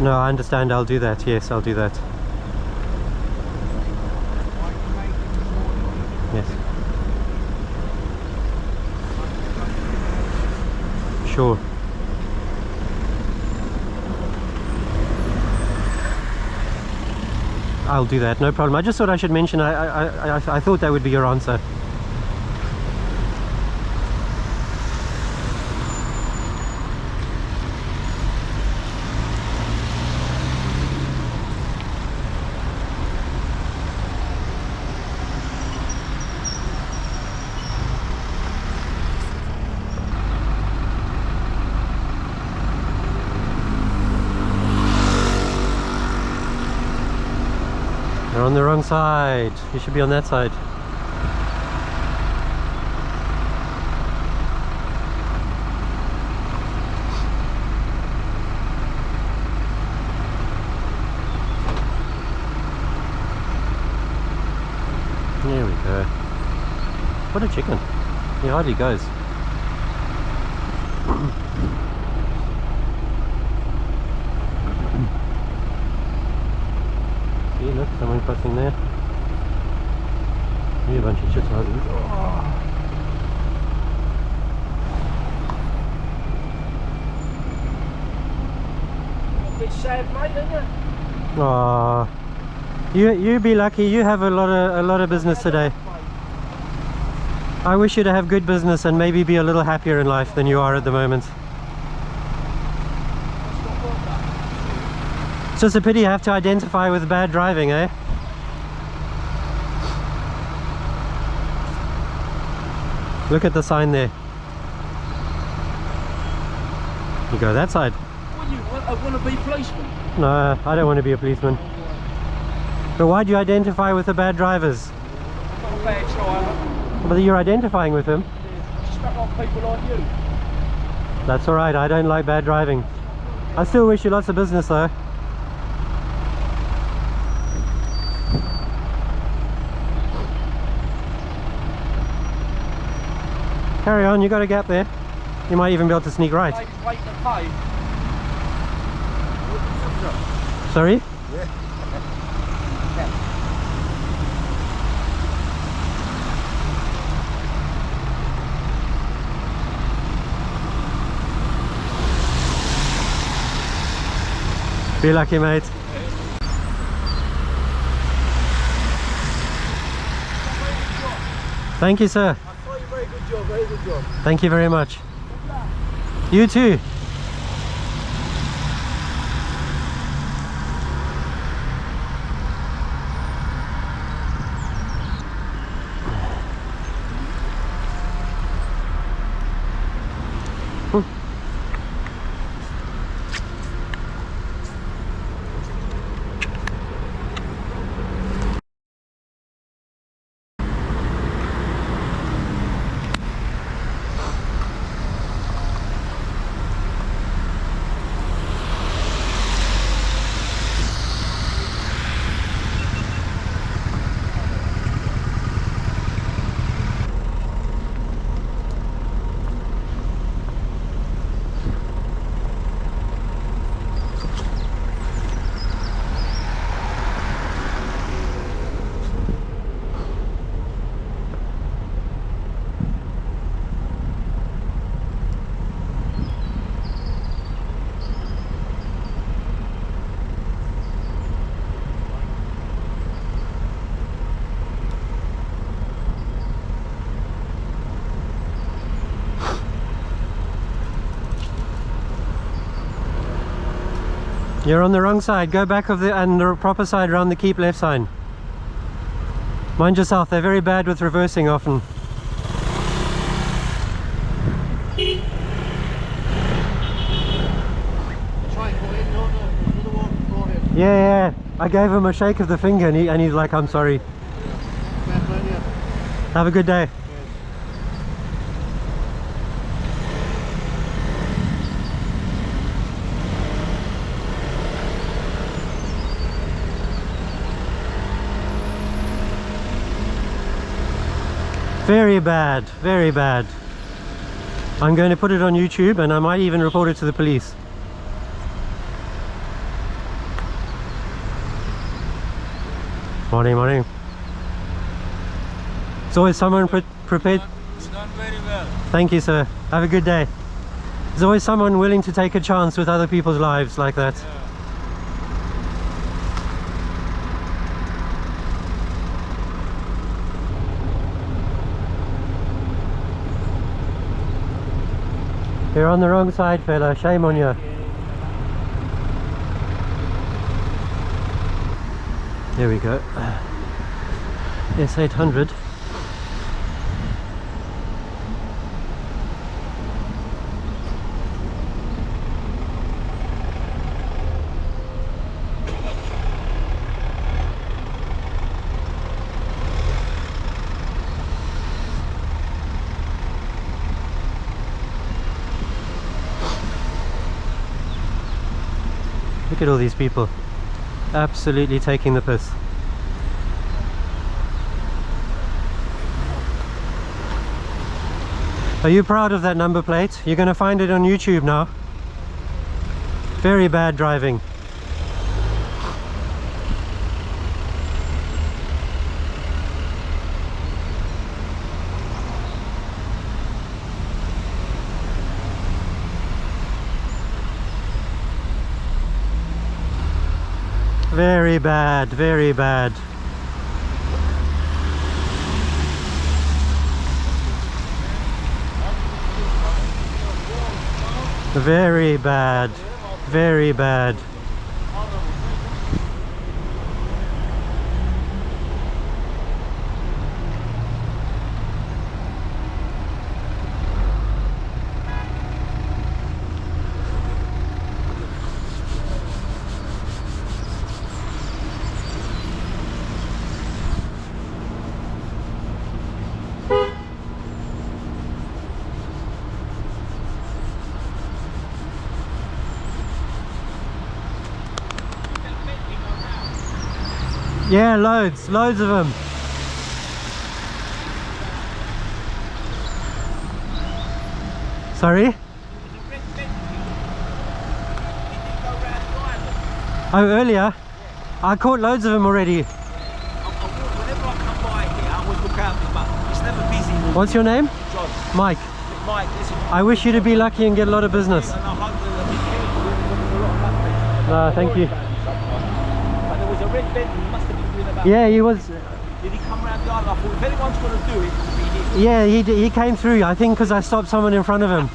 No, I understand. I'll do that. Yes, I'll do that. Yes. Sure. I'll do that, no problem. I just thought I should mention, I thought that would be your answer. You're on the wrong side. You should be on that side. There we go. What a chicken. He hardly goes. See, look, someone crossing there. Maybe a bunch of shit houses. Oh. A bit sad, mate, isn't it? Oh. You be lucky. You have a lot of business today. I wish you to have good business and maybe be a little happier in life than you are at the moment. It's just a pity you have to identify with bad driving, eh? Look at the sign there. You go that side. What, you want to be a policeman? No, I don't want to be a policeman. But why do you identify with the bad drivers? I'm not a bad driver. But you're identifying with them. Yeah, just not like people like you. That's alright, I don't like bad driving. I still wish you lots of business though. Carry on, you got a gap there. You might even be able to sneak right. Wait to pay. Sorry? Yeah. Be lucky, mate. Thank you, sir. Very good job, very good job. Thank you very much. You too. You're on the wrong side. Go back of the proper side around the keep left sign. Mind yourself, they're very bad with reversing often. Yeah, I gave him a shake of the finger and he's like, I'm sorry. Have a good day. Very bad, very bad. I'm going to put it on YouTube and I might even report it to the police. Morning, morning. There's always someone prepared. You've done very well. Thank you, sir. Have a good day. There's always someone willing to take a chance with other people's lives like that. Yeah. You're on the wrong side, fella. Shame on you. There we go. S800. Look at all these people, absolutely taking the piss. Are you proud of that number plate? You're going to find it on YouTube now. Very bad driving. Very bad, very bad. Very bad, very bad. Yeah, loads of them. Sorry? Oh, earlier? I caught loads of them already. Whenever I come by here, I always look out for but it's never busy. What's your name? John. Mike. Mike, listen. I wish you to be lucky and get a lot of business. And I hope that a lot of Thank you. But there was a red Bentley, he must have been doing about... Yeah, he was. Did he come around the island? I thought, if anyone's going to do it, it will be him. Yeah, he came through. I think because I stopped someone in front of him.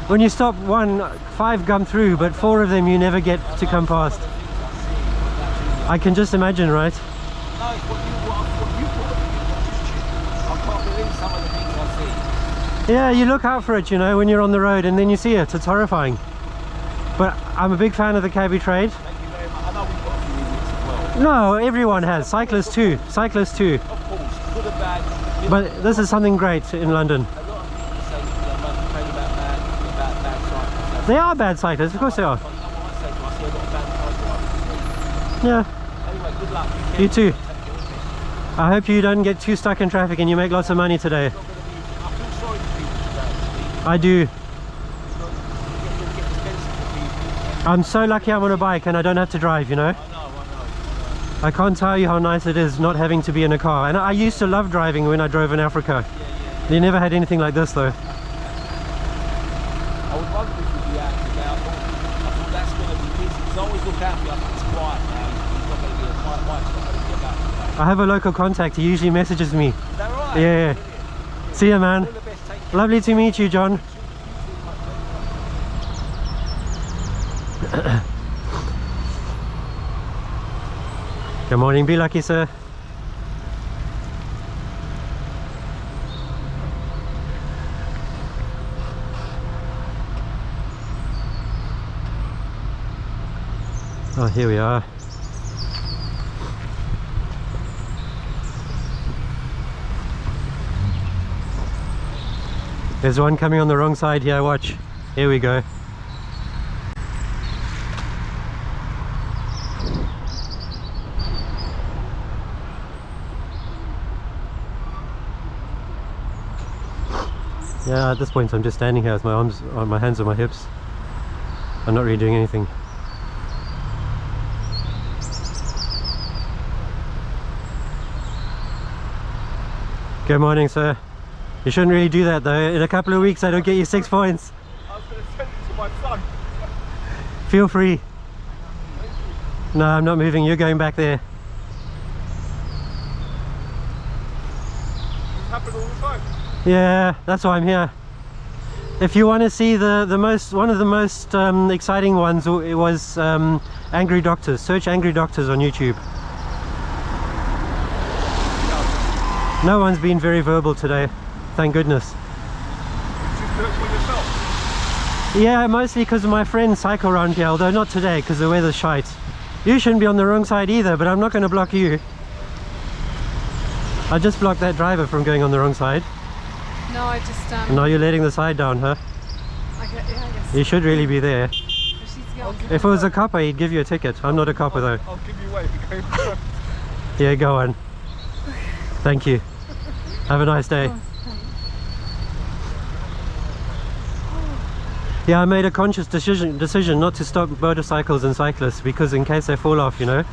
When you stop one, 5 come through, but 4 of them you never get to come past. I can just imagine, right? No, it's what you put. I can't believe some of the things I see. Yeah, you look out for it, you know, when you're on the road and then you see it. It's horrifying. But I'm a big fan of the cabbie trade. Thank you very much. I know we've got a few idiots as well. No, everyone has. Cyclists too. Cyclists too. Of course, good or bad. But this is something great in London. A lot of people say that they complain about bad cyclists. They are bad cyclists, of course they are. I see a lot of bad cyclists. Yeah, Anyway, good luck. you too. I hope you don't get too stuck in traffic and you make lots of money today. I feel sorry for people today. I do. Get expensive for people. I'm so lucky I'm on a bike and I don't have to drive, you know. I know. I can't tell you how nice it is not having to be in a car. And I used to love driving when I drove in Africa. They never had anything like this though. I would wonder if you'd be out today. I thought that's going to be busy. Because I always look out for you. I think it's quiet now. It's not going to be a quiet bike. It's not going to be about today. I have a local contact. He usually messages me. Is that right? Yeah. See ya, man. All the best. Take care. Lovely to meet you, John. Good morning. Be lucky, sir. Oh, here we are. There's one coming on the wrong side here, watch. Here we go. Yeah, at this point I'm just standing here with my arms, my hands on my hips. I'm not really doing anything. Good morning, sir. You shouldn't really do that though. In a couple of weeks I don't get you 6 points. I was going to send it to my son. Feel free. No, I'm not moving. You're going back there. This happens all the time. Yeah, that's why I'm here. If you want to see one of the most exciting ones, it was Angry Doctors. Search Angry Doctors on YouTube. No one's been very verbal today, thank goodness. Just do it for yourself. Yeah, mostly because my friends cycle around here, although not today because the weather's shite. You shouldn't be on the wrong side either, but I'm not going to block you. I just blocked that driver from going on the wrong side. No, I just Now you're letting the side down, huh? I guess. You should really be there. But she's going. If it was a copper, he'd give you a ticket. I'm not a copper though. I'll give you weight. Go first. Yeah, go on. Thank you. Have a nice day. Yeah, I made a conscious decision not to stop motorcycles and cyclists because in case they fall off, you know. So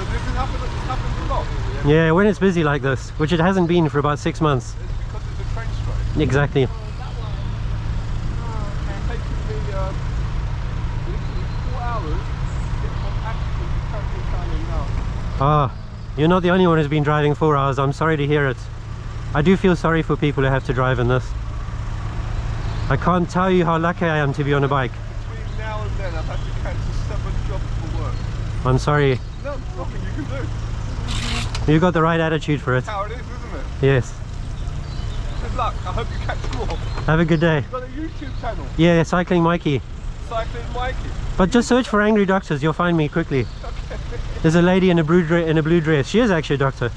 this happens a lot. Yeah, when it's busy like this, which it hasn't been for about 6 months. It's because it's a train strike. Exactly. It's taken me literally 4 hours to get from Acton to Confronting now. Ah, you're not the only one who's been driving 4 hours. I'm sorry to hear it. I do feel sorry for people who have to drive in this. I can't tell you how lucky I am to be on a bike. Between now and then I've had to cancel 7 jobs for work. I'm sorry. No, there's nothing you can do. You got the right attitude for it. That's how it is, isn't it? Yes. Good luck. I hope you catch them all. Have a good day. You've got a YouTube channel, Yeah, Cycling Mikey. Cycling Mikey. But just search for Angry Doctors, you'll find me quickly. Okay. There's a lady in a blue dress. She is actually a doctor.